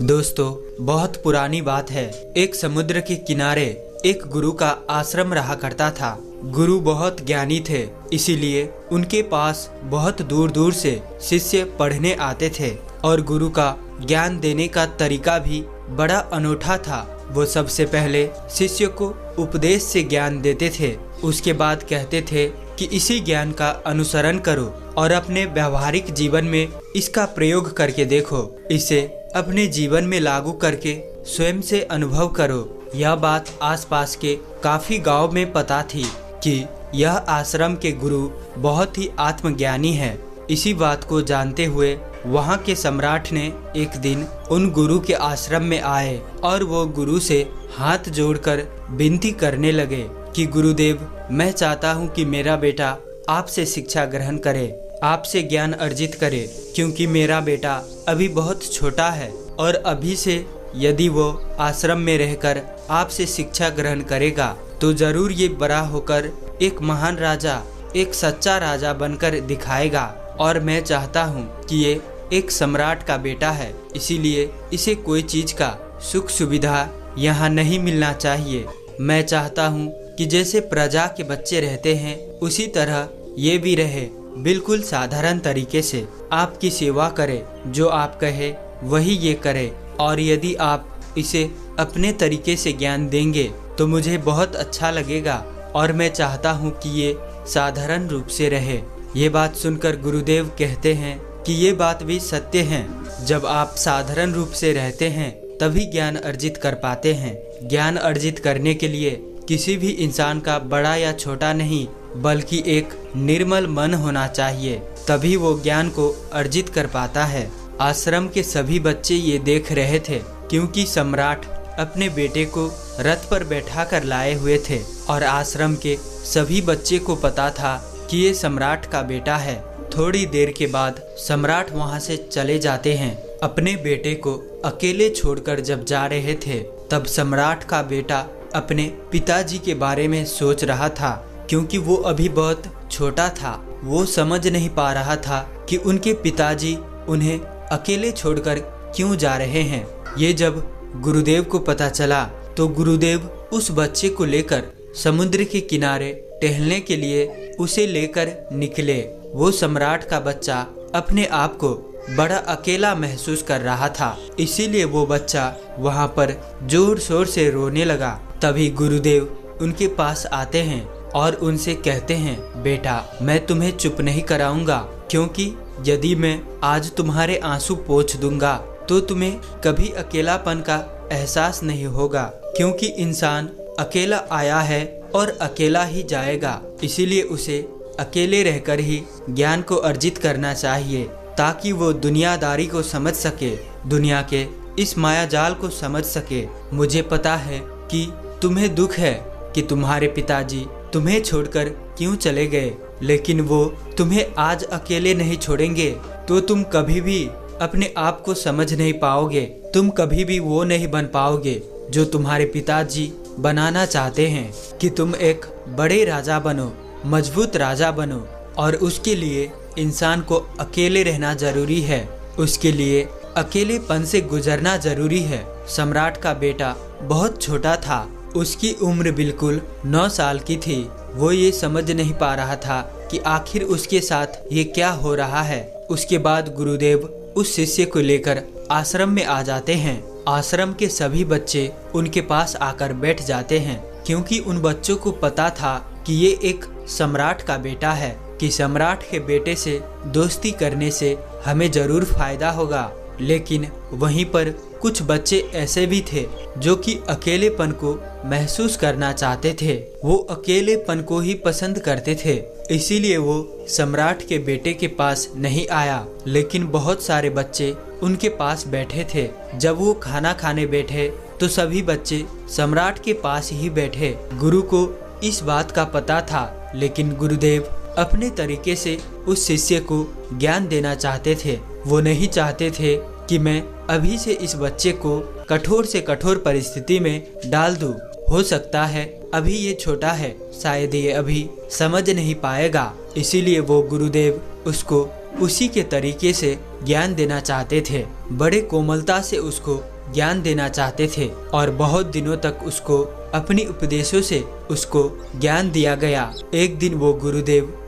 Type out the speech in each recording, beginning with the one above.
दोस्तों, बहुत पुरानी बात है। एक समुद्र के किनारे एक गुरु का आश्रम रहा करता था। गुरु बहुत ज्ञानी थे, इसीलिए उनके पास बहुत दूर दूर से शिष्य पढ़ने आते थे और गुरु का ज्ञान देने का तरीका भी बड़ा अनोखा था। वो सबसे पहले शिष्य को उपदेश से ज्ञान देते थे, उसके बाद कहते थे कि इसी ज्ञान का अनुसरण करो और अपने व्यवहारिक जीवन में इसका प्रयोग करके देखो। इसे अपने जीवन में लागू करके स्वयं से अनुभव करो। यह बात आसपास के काफी गांव में पता थी कि यह आश्रम के गुरु बहुत ही आत्मज्ञानी है। इसी बात को जानते हुए वहाँ के सम्राट ने एक दिन उन गुरु के आश्रम में आए और वो गुरु से हाथ जोड़कर विनती करने लगे कि गुरुदेव, मैं चाहता हूँ कि मेरा बेटा आपसे शिक्षा ग्रहण करे, आपसे ज्ञान अर्जित करे, क्योंकि मेरा बेटा अभी बहुत छोटा है और अभी से यदि वो आश्रम में रहकर आपसे शिक्षा ग्रहण करेगा तो जरूर ये बड़ा होकर एक महान राजा, एक सच्चा राजा बनकर दिखाएगा। और मैं चाहता हूँ कि ये एक सम्राट का बेटा है, इसीलिए इसे कोई चीज का सुख सुविधा यहाँ नहीं मिलना चाहिए। मैं चाहता हूँ कि जैसे प्रजा के बच्चे रहते हैं उसी तरह ये भी रहे, बिल्कुल साधारण तरीके से आपकी सेवा करे, जो आप कहे वही ये करे। और यदि आप इसे अपने तरीके से ज्ञान देंगे तो मुझे बहुत अच्छा लगेगा और मैं चाहता हूँ कि ये साधारण रूप से रहे। ये बात सुनकर गुरुदेव कहते हैं कि ये बात भी सत्य है। जब आप साधारण रूप से रहते हैं तभी ज्ञान अर्जित कर पाते हैं। ज्ञान अर्जित करने के लिए किसी भी इंसान का बड़ा या छोटा नहीं, बल्कि एक निर्मल मन होना चाहिए, तभी वो ज्ञान को अर्जित कर पाता है। आश्रम के सभी बच्चे ये देख रहे थे, क्योंकि सम्राट अपने बेटे को रथ पर बैठा कर लाए हुए थे और आश्रम के सभी बच्चे को पता था कि ये सम्राट का बेटा है। थोड़ी देर के बाद सम्राट वहाँ से चले जाते हैं। अपने बेटे को अकेले छोड़कर जब जा रहे थे तब सम्राट का बेटा अपने पिताजी के बारे में सोच रहा था, क्योंकि वो अभी बहुत छोटा था। वो समझ नहीं पा रहा था कि उनके पिताजी उन्हें अकेले छोड़कर क्यों जा रहे हैं। ये जब गुरुदेव को पता चला तो गुरुदेव उस बच्चे को लेकर समुद्र के किनारे टहलने के लिए उसे लेकर निकले। वो सम्राट का बच्चा अपने आप को बड़ा अकेला महसूस कर रहा था, इसीलिए वो बच्चा वहाँ पर जोर शोर से रोने लगा। तभी गुरुदेव उनके पास आते हैं और उनसे कहते हैं, बेटा, मैं तुम्हें चुप नहीं कराऊंगा, क्योंकि यदि मैं आज तुम्हारे आंसू पोंछ दूंगा तो तुम्हें कभी अकेलापन का एहसास नहीं होगा, क्योंकि इंसान अकेला आया है और अकेला ही जाएगा। इसीलिए उसे अकेले रहकर ही ज्ञान को अर्जित करना चाहिए, ताकि वो दुनियादारी को समझ सके, दुनिया के इस माया जाल को समझ सके। मुझे पता है कि तुम्हें दुख है कि तुम्हारे पिताजी तुम्हें छोड़कर क्यों चले गए, लेकिन वो तुम्हें आज अकेले नहीं छोड़ेंगे तो तुम कभी भी अपने आप को समझ नहीं पाओगे। तुम कभी भी वो नहीं बन पाओगे जो तुम्हारे पिताजी बनाना चाहते हैं, कि तुम एक बड़े राजा बनो, मजबूत राजा बनो। और उसके लिए इंसान को अकेले रहना जरूरी है, उसके लिए अकेलेपन से गुजरना जरूरी है। सम्राट का बेटा बहुत छोटा था, उसकी उम्र बिल्कुल 9 साल की थी। वो ये समझ नहीं पा रहा था कि आखिर उसके साथ ये क्या हो रहा है। उसके बाद गुरुदेव उस शिष्य को लेकर आश्रम में आ जाते हैं। आश्रम के सभी बच्चे उनके पास आकर बैठ जाते हैं, क्योंकि उन बच्चों को पता था कि ये एक सम्राट का बेटा है, कि सम्राट के बेटे से दोस्ती करने से हमें जरूर फायदा होगा। लेकिन वहीं पर कुछ बच्चे ऐसे भी थे जो कि अकेलेपन को महसूस करना चाहते थे। वो अकेलेपन को ही पसंद करते थे, इसीलिए वो सम्राट के बेटे के पास नहीं आया। लेकिन बहुत सारे बच्चे उनके पास बैठे थे। जब वो खाना खाने बैठे तो सभी बच्चे सम्राट के पास ही बैठे। गुरु को इस बात का पता था, लेकिन गुरुदेव अपने तरीके से उस शिष्य को ज्ञान देना चाहते थे। वो नहीं चाहते थे कि मैं अभी से इस बच्चे को कठोर से कठोर परिस्थिति में डाल दूं। हो सकता है अभी ये छोटा है, शायद ये अभी समझ नहीं पाएगा। इसीलिए वो गुरुदेव उसको उसी के तरीके से ज्ञान देना चाहते थे, बड़े कोमलता से उसको ज्ञान देना चाहते थे और बहुत दिनों तक उसको अपनी उपदेशों से उसको ज्ञान दिया गया। एक दिन वो गुरुदेव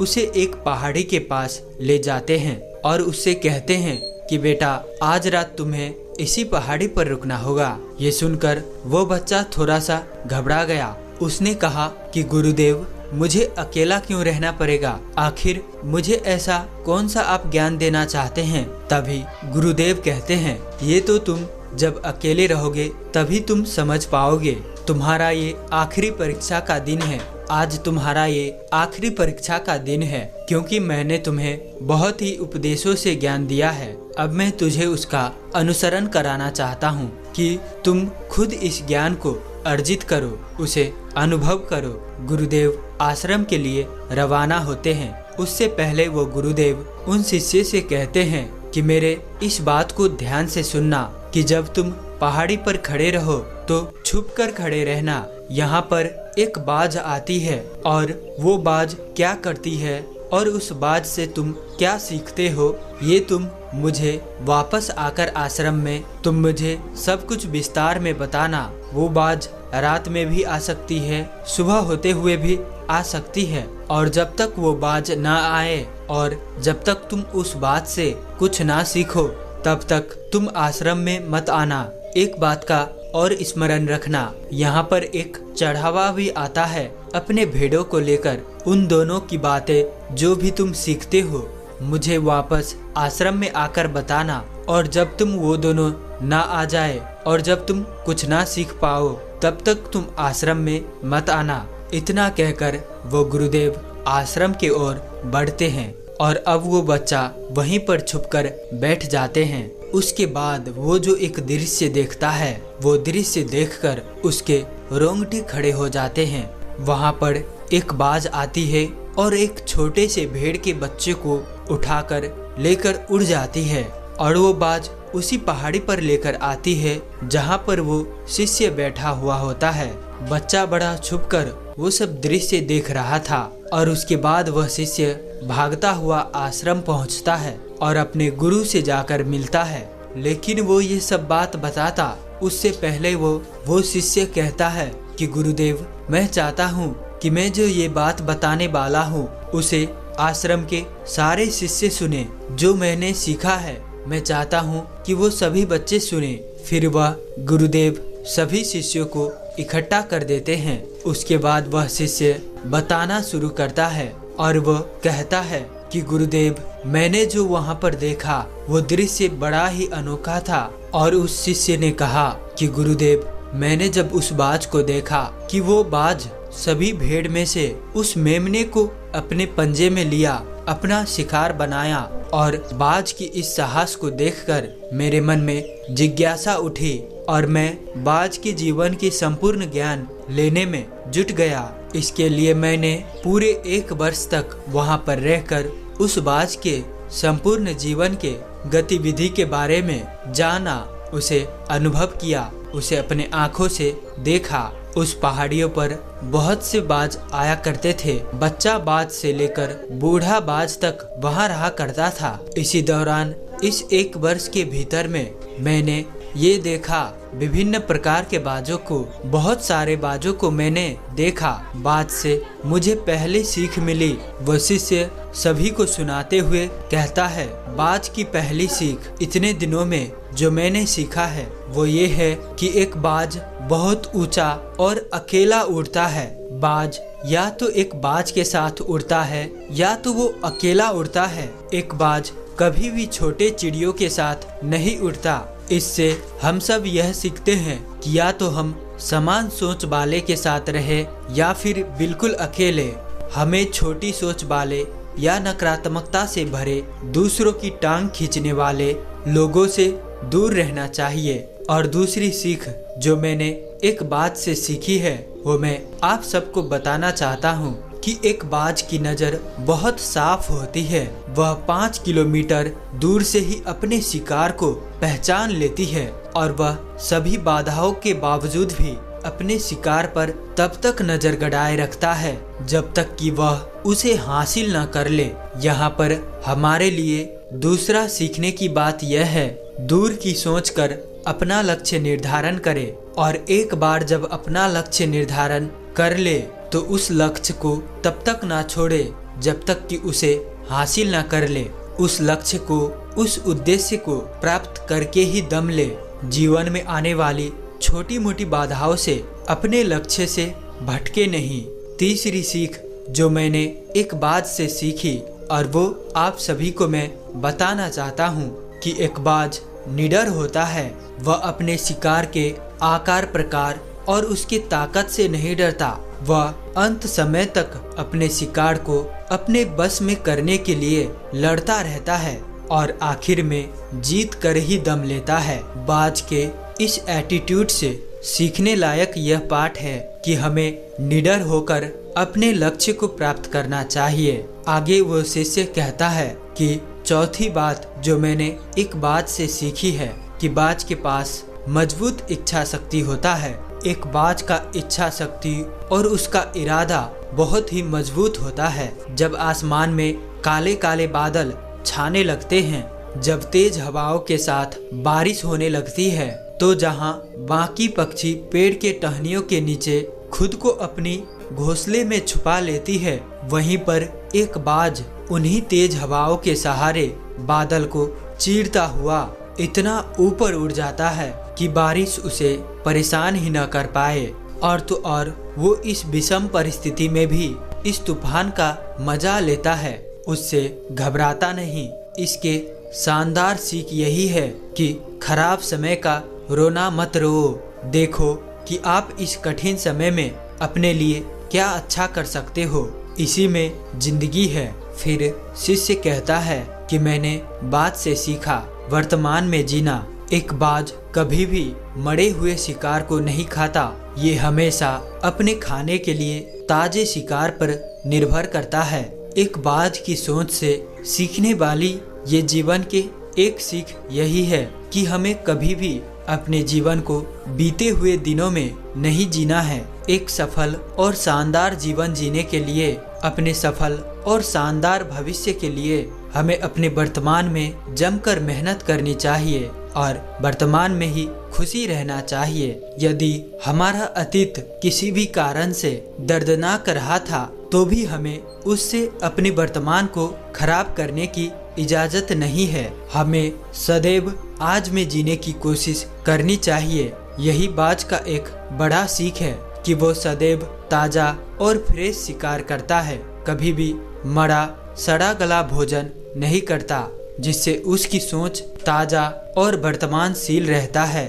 उसे एक पहाड़ी के पास ले जाते हैं और उससे कहते हैं कि बेटा, आज रात तुम्हें इसी पहाड़ी पर रुकना होगा। ये सुनकर वो बच्चा थोड़ा सा घबरा गया। उसने कहा कि गुरुदेव, मुझे अकेला क्यों रहना पड़ेगा? आखिर मुझे ऐसा कौन सा आप ज्ञान देना चाहते हैं? तभी गुरुदेव कहते हैं, ये तो तुम जब अकेले रहोगे तभी तुम समझ पाओगे। तुम्हारा ये आखिरी परीक्षा का दिन है। आज तुम्हारा ये आखिरी परीक्षा का दिन है, क्योंकि मैंने तुम्हें बहुत ही उपदेशों से ज्ञान दिया है। अब मैं तुझे उसका अनुसरण कराना चाहता हूँ कि तुम खुद इस ज्ञान को अर्जित करो, उसे अनुभव करो। गुरुदेव आश्रम के लिए रवाना होते हैं। उससे पहले वो गुरुदेव उन शिष्य से कहते हैं कि मेरे इस बात को ध्यान से सुनना कि जब तुम पहाड़ी पर खड़े रहो तो छुप कर खड़े रहना। यहाँ पर एक बाज आती है और वो बाज क्या करती है और उस बाज से तुम क्या सीखते हो, ये तुम मुझे वापस आकर आश्रम में तुम मुझे सब कुछ विस्तार में बताना। वो बाज रात में भी आ सकती है, सुबह होते हुए भी आ सकती है, और जब तक वो बाज ना आए और जब तक तुम उस बात से कुछ ना सीखो तब तक तुम आश्रम में मत आना। एक बात का और स्मरण रखना, यहाँ पर एक चढ़ावा भी आता है अपने भेड़ों को लेकर। उन दोनों की बातें जो भी तुम सीखते हो मुझे वापस आश्रम में आकर बताना, और जब तुम वो दोनों ना आ जाए और जब तुम कुछ ना सीख पाओ तब तक तुम आश्रम में मत आना। इतना कहकर वो गुरुदेव आश्रम की ओर बढ़ते हैं और अब वो बच्चा वहीं पर छुपकर बैठ जाते हैं। उसके बाद वो जो एक दृश्य देखता है, वो दृश्य देखकर उसके रोंगटे खड़े हो जाते हैं। वहाँ पर एक बाज आती है और एक छोटे से भेड़ के बच्चे को उठाकर लेकर उड़ जाती है, और वो बाज उसी पहाड़ी पर लेकर आती है जहाँ पर वो शिष्य बैठा हुआ होता है। बच्चा बड़ा छुपकर वो सब दृश्य देख रहा था और उसके बाद वह शिष्य भागता हुआ आश्रम पहुँचता है और अपने गुरु से जाकर मिलता है। लेकिन वो ये सब बात बताता उससे पहले वो शिष्य कहता है कि गुरुदेव, मैं चाहता हूँ कि मैं जो ये बात बताने वाला हूँ उसे आश्रम के सारे शिष्य सुने। जो मैंने सीखा है मैं चाहता हूँ कि वो सभी बच्चे सुने। फिर वह गुरुदेव सभी शिष्यों को इकट्ठा कर देते हैं। उसके बाद वह शिष्य बताना शुरू करता है और वह कहता है कि गुरुदेव, मैंने जो वहाँ पर देखा वो दृश्य बड़ा ही अनोखा था। और उस शिष्य ने कहा कि गुरुदेव, मैंने जब उस बाज को देखा कि वो बाज सभी भेड़ में से उस मेमने को अपने पंजे में लिया, अपना शिकार बनाया, और बाज की इस साहस को देखकर मेरे मन में जिज्ञासा उठी और मैं बाज के जीवन की संपूर्ण ज्ञान लेने में जुट गया। इसके लिए मैंने पूरे 1 वर्ष तक वहाँ पर रहकर उस बाज के संपूर्ण जीवन के गतिविधि के बारे में जाना, उसे अनुभव किया, उसे अपने आँखों से देखा। उस पहाड़ियों पर बहुत से बाज आया करते थे। बच्चा बाज से लेकर बूढ़ा बाज तक वहाँ रहा करता था। इसी दौरान इस 1 वर्ष के भीतर में मैंने ये देखा विभिन्न प्रकार के बाजों को, बहुत सारे बाजों को मैंने देखा। बाज से मुझे पहले सीख मिली। वह शिष्य सभी को सुनाते हुए कहता है, बाज की पहली सीख इतने दिनों में जो मैंने सीखा है वो ये है कि एक बाज बहुत ऊंचा और अकेला उड़ता है। बाज या तो एक बाज के साथ उड़ता है या तो वो अकेला उड़ता है। एक बाज कभी भी छोटे चिड़ियों के साथ नहीं उड़ता। इससे हम सब यह सीखते हैं कि या तो हम समान सोच वाले के साथ रहे या फिर बिल्कुल अकेले। हमें छोटी सोच वाले या नकारात्मकता से भरे दूसरों की टांग खींचने वाले लोगों से दूर रहना चाहिए। और दूसरी सीख जो मैंने एक बात से सीखी है वो मैं आप सबको बताना चाहता हूँ कि एक बाज की नज़र बहुत साफ होती है। वह 5 किलोमीटर दूर से ही अपने शिकार को पहचान लेती है और वह सभी बाधाओं के बावजूद भी अपने शिकार पर तब तक नजर गड़ाए रखता है जब तक कि वह उसे हासिल न कर ले। यहाँ पर हमारे लिए दूसरा सीखने की बात यह है, दूर की सोच कर अपना लक्ष्य निर्धारण करे और एक बार जब अपना लक्ष्य निर्धारण कर ले तो उस लक्ष्य को तब तक ना छोड़े जब तक कि उसे हासिल ना कर ले। उस लक्ष्य को, उस उद्देश्य को प्राप्त करके ही दम ले। जीवन में आने वाली छोटी मोटी बाधाओं से अपने लक्ष्य से भटके नहीं। तीसरी सीख जो मैंने एक बाज से सीखी और वो आप सभी को मैं बताना चाहता हूँ कि एक बाज निडर होता है। वह अपने शिकार के आकार प्रकार और उसकी ताकत से नहीं डरता। वह अंत समय तक अपने शिकार को अपने बस में करने के लिए लड़ता रहता है और आखिर में जीत कर ही दम लेता है। बाज के इस एटीट्यूड से सीखने लायक यह पाठ है कि हमें निडर होकर अपने लक्ष्य को प्राप्त करना चाहिए। आगे वो शिष्य कहता है कि चौथी बात जो मैंने एक बात से सीखी है कि बाज के पास मजबूत इच्छा शक्ति होता है। एक बाज का इच्छा शक्ति और उसका इरादा बहुत ही मजबूत होता है। जब आसमान में काले काले बादल छाने लगते हैं, जब तेज हवाओं के साथ बारिश होने लगती है, तो जहां बाकी पक्षी पेड़ के टहनियों के नीचे खुद को अपनी घोंसले में छुपा लेती है, वहीं पर एक बाज उन्हीं तेज हवाओं के सहारे बादल को चीरता हुआ इतना ऊपर उड़ जाता है कि बारिश उसे परेशान ही न कर पाए। और तो और वो इस विषम परिस्थिति में भी इस तूफान का मजा लेता है, उससे घबराता नहीं। इसके शानदार सीख यही है कि खराब समय का रोना मत रो, देखो कि आप इस कठिन समय में अपने लिए क्या अच्छा कर सकते हो, इसी में जिंदगी है। फिर शिष्य कहता है कि मैंने बाज से सीखा वर्तमान में जीना। एक बाज कभी भी मरे हुए शिकार को नहीं खाता, ये हमेशा अपने खाने के लिए ताजे शिकार पर निर्भर करता है। एक बाज की सोच से सीखने वाली ये जीवन के एक सीख यही है कि हमें कभी भी अपने जीवन को बीते हुए दिनों में नहीं जीना है। एक सफल और शानदार जीवन जीने के लिए, अपने सफल और शानदार भविष्य के लिए हमें अपने वर्तमान में जमकर मेहनत करनी चाहिए और वर्तमान में ही खुशी रहना चाहिए। यदि हमारा अतीत किसी भी कारण से दर्दनाक रहा था तो भी हमें उससे अपने वर्तमान को खराब करने की इजाजत नहीं है। हमें सदैव आज में जीने की कोशिश करनी चाहिए। यही बाज का एक बड़ा सीख है कि वो सदैव ताजा और फ्रेश शिकार करता है, कभी भी मरा सड़ा गला भोजन नहीं करता, जिससे उसकी सोच ताजा और वर्तमानशील रहता है।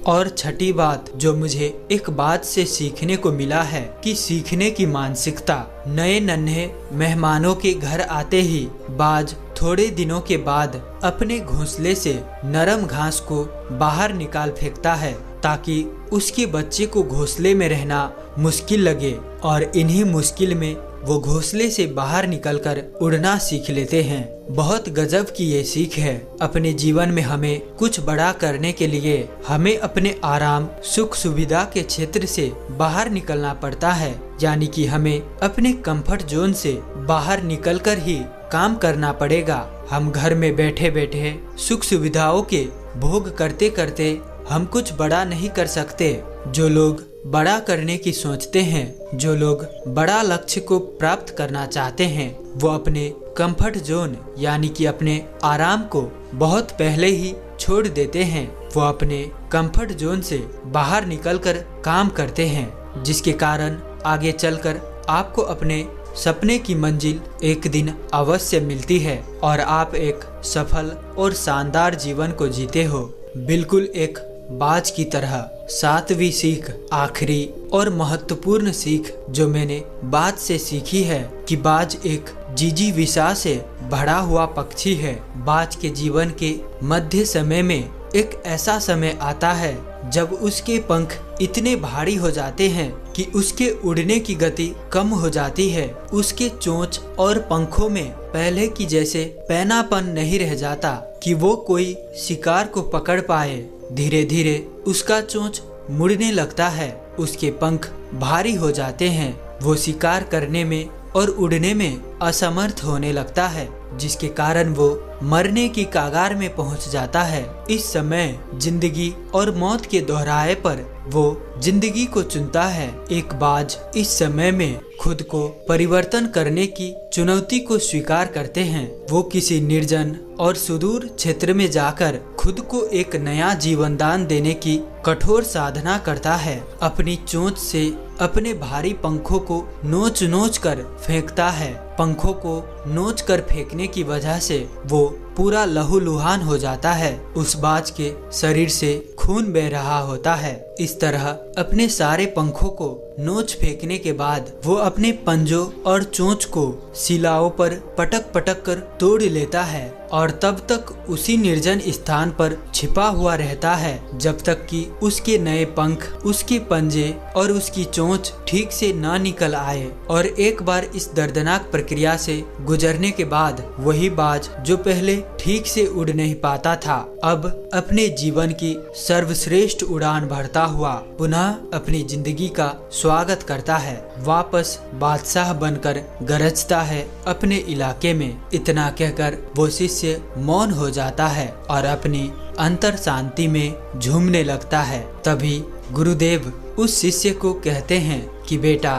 और छठी बात जो मुझे एक बात से सीखने को मिला है कि सीखने की मानसिकता। नए नन्हे मेहमानों के घर आते ही बाज थोड़े दिनों के बाद अपने घोंसले से नरम घास को बाहर निकाल फेंकता है ताकि उसके बच्चे को घोंसले में रहना मुश्किल लगे, और इन्हीं मुश्किल में वो घोंसले से बाहर निकलकर उड़ना सीख लेते हैं। बहुत गजब की ये सीख है। अपने जीवन में हमें कुछ बड़ा करने के लिए हमें अपने आराम सुख सुविधा के क्षेत्र से बाहर निकलना पड़ता है, यानी कि हमें अपने कंफर्ट जोन से बाहर निकलकर ही काम करना पड़ेगा। हम घर में बैठे बैठे सुख सुविधाओं के भोग करते करते हम कुछ बड़ा नहीं कर सकते। जो लोग बड़ा करने की सोचते हैं, जो लोग बड़ा लक्ष्य को प्राप्त करना चाहते हैं, वो अपने कंफर्ट जोन यानी कि अपने आराम को बहुत पहले ही छोड़ देते हैं। वो अपने कंफर्ट जोन से बाहर निकलकर काम करते हैं, जिसके कारण आगे चलकर आपको अपने सपने की मंजिल एक दिन अवश्य मिलती है और आप एक सफल और शानदार जीवन को जीते हो, बिल्कुल एक बाज की तरह। सातवीं सीख, आखिरी और महत्वपूर्ण सीख जो मैंने बाज से सीखी है कि बाज एक जिजीविषा से भरा हुआ पक्षी है। बाज के जीवन के मध्य समय में एक ऐसा समय आता है जब उसके पंख इतने भारी हो जाते हैं कि उसके उड़ने की गति कम हो जाती है। उसके चोंच और पंखों में पहले की जैसे पैनापन नहीं रह जाता कि वो कोई शिकार को पकड़ पाए। धीरे धीरे उसका चोंच मुड़ने लगता है, उसके पंख भारी हो जाते हैं, वो शिकार करने में और उड़ने में असमर्थ होने लगता है, जिसके कारण वो मरने की कागार में पहुंच जाता है। इस समय जिंदगी और मौत के दोहराए पर वो जिंदगी को चुनता है। एक बाज इस समय में खुद को परिवर्तन करने की चुनौती को स्वीकार करते हैं। वो किसी निर्जन और सुदूर क्षेत्र में जाकर खुद को एक नया जीवन दान देने की कठोर साधना करता है। अपनी चोंच से अपने भारी पंखों को नोच नोच कर फेंकता है। पंखों को नोच कर फेंकने की वजह से वो पूरा लहूलुहान हो जाता है। उस बाज के शरीर से खून बह रहा होता है। इस तरह अपने सारे पंखों को नोच फेंकने के बाद वो अपने पंजों और चोंच को शिलाओं पर पटक पटक कर तोड़ लेता है और तब तक उसी निर्जन स्थान पर छिपा हुआ रहता है जब तक कि उसके नए पंख, उसके पंजे और उसकी चोंच ठीक से ना निकल आए। और एक बार इस दर्दनाक प्रक्रिया से गुजरने के बाद वही बाज जो पहले ठीक से उड़ नहीं पाता था, अब अपने जीवन की सर्वश्रेष्ठ उड़ान भरता हुआ पुनः अपनी जिंदगी का स्वागत करता है। वापस बादशाह बनकर गरजता है अपने इलाके में। इतना कहकर वो शिष्य मौन हो जाता है और अपनी अंतर शांति में झूमने लगता है। तभी गुरुदेव उस शिष्य को कहते हैं कि बेटा,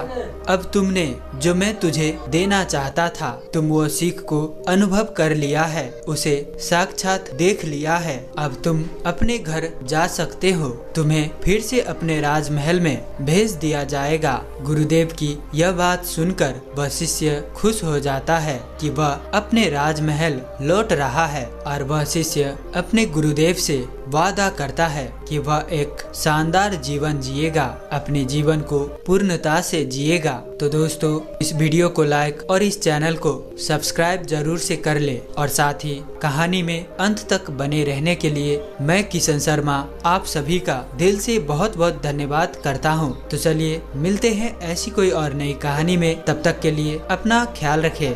अब तुमने जो मैं तुझे देना चाहता था, तुम वो सीख को अनुभव कर लिया है, उसे साक्षात देख लिया है। अब तुम अपने घर जा सकते हो। तुम्हें फिर से अपने राजमहल में भेज दिया जाएगा। गुरुदेव की यह बात सुनकर वह शिष्य खुश हो जाता है कि वह अपने राजमहल लौट रहा है और वह शिष्य अपने गुरुदेव से वादा करता है कि वह एक शानदार जीवन जिएगा, अपने जीवन को पूर्णता से जिएगा। तो दोस्तों, इस वीडियो को लाइक और इस चैनल को सब्सक्राइब जरूर से कर ले और साथ ही कहानी में अंत तक बने रहने के लिए मैं किशन शर्मा आप सभी का दिल से बहुत बहुत धन्यवाद करता हूं। तो चलिए मिलते हैं ऐसी कोई और नई कहानी में। तब तक के लिए अपना ख्याल रखें।